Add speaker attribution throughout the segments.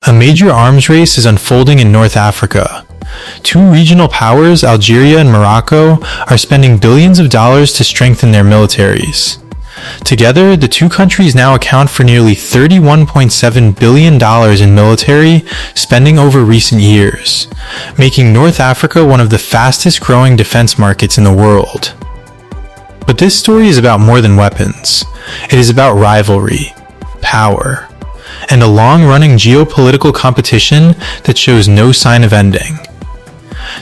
Speaker 1: A major arms race is unfolding in North Africa. Two regional powers, Algeria and Morocco, are spending billions of dollars to strengthen their militaries. Together, the two countries now account for nearly $31.7 billion in military spending over recent years, making North Africa one of the fastest growing defense markets in the world. But this story is about more than weapons. It is about rivalry, power, and a long-running geopolitical competition that shows no sign of ending.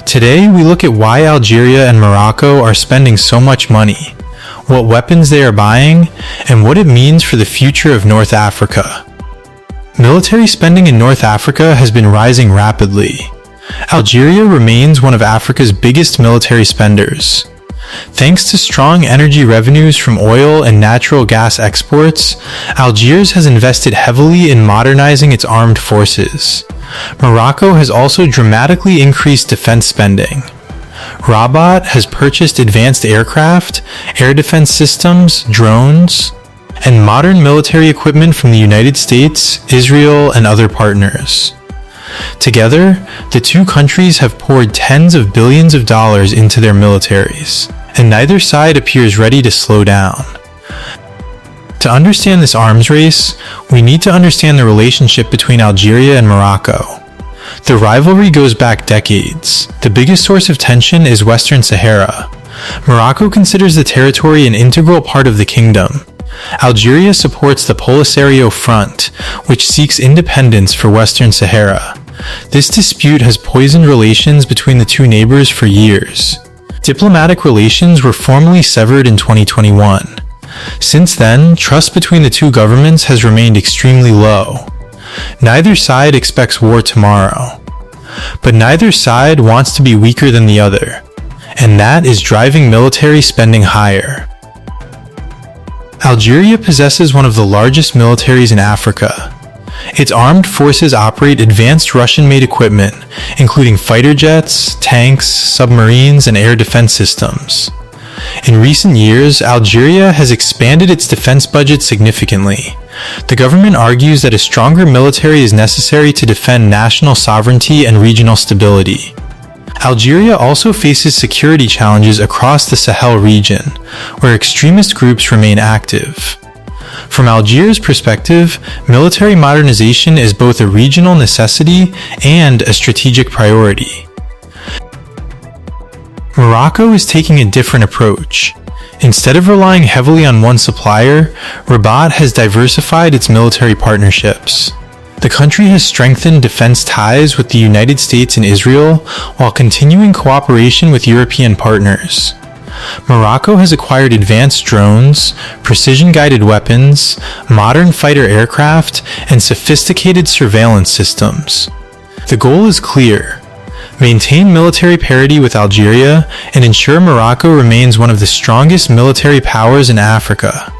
Speaker 1: Today, we look at why Algeria and Morocco are spending so much money, what weapons they are buying, and what it means for the future of North Africa. Military spending in North Africa has been rising rapidly. Algeria remains one of Africa's biggest military spenders. Thanks to strong energy revenues from oil and natural gas exports, Algiers has invested heavily in modernizing its armed forces. Morocco has also dramatically increased defense spending. Rabat has purchased advanced aircraft, air defense systems, drones, and modern military equipment from the United States, Israel, and other partners. Together, the two countries have poured tens of billions of dollars into their militaries, and neither side appears ready to slow down. To understand this arms race, we need to understand the relationship between Algeria and Morocco. The rivalry goes back decades. The biggest source of tension is Western Sahara. Morocco considers the territory an integral part of the kingdom. Algeria supports the Polisario Front, which seeks independence for Western Sahara. This dispute has poisoned relations between the two neighbors for years. Diplomatic relations were formally severed in 2021. Since then, trust between the two governments has remained extremely low. Neither side expects war tomorrow, but neither side wants to be weaker than the other, and that is driving military spending higher. Algeria possesses one of the largest militaries in Africa. Its armed forces operate advanced Russian-made equipment, including fighter jets, tanks, submarines, and air defense systems. In recent years, Algeria has expanded its defense budget significantly. The government argues that a stronger military is necessary to defend national sovereignty and regional stability. Algeria also faces security challenges across the Sahel region, where extremist groups remain active. From Algiers' perspective, military modernization is both a regional necessity and a strategic priority. Morocco is taking a different approach. Instead of relying heavily on one supplier, Rabat has diversified its military partnerships. The country has strengthened defense ties with the United States and Israel while continuing cooperation with European partners. Morocco has acquired advanced drones, precision-guided weapons, modern fighter aircraft, and sophisticated surveillance systems. The goal is clear: maintain military parity with Algeria and ensure Morocco remains one of the strongest military powers in Africa.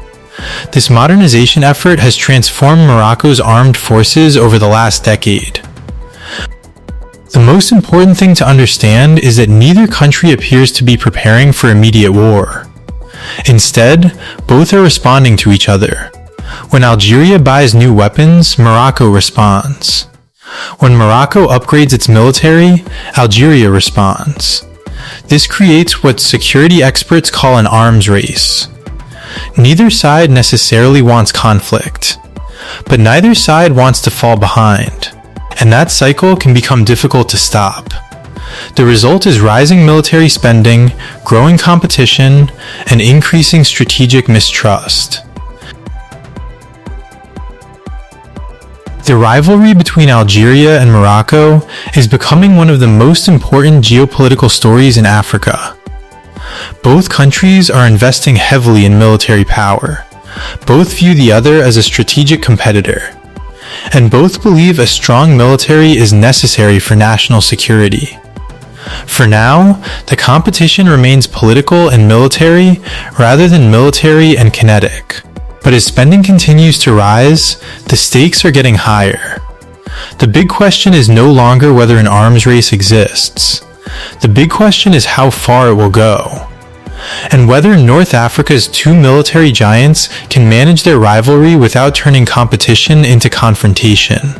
Speaker 1: This modernization effort has transformed Morocco's armed forces over the last decade. The most important thing to understand is that neither country appears to be preparing for immediate war. Instead, both are responding to each other. When Algeria buys new weapons, Morocco responds. When Morocco upgrades its military, Algeria responds. This creates what security experts call an arms race. Neither side necessarily wants conflict, but neither side wants to fall behind, and that cycle can become difficult to stop. The result is rising military spending, growing competition, and increasing strategic mistrust. The rivalry between Algeria and Morocco is becoming one of the most important geopolitical stories in Africa. Both countries are investing heavily in military power. Both view the other as a strategic competitor, and both believe a strong military is necessary for national security. For now, the competition remains political and military rather than military and kinetic. But as spending continues to rise, the stakes are getting higher. The big question is no longer whether an arms race exists. The big question is how far it will go, and whether North Africa's two military giants can manage their rivalry without turning competition into confrontation.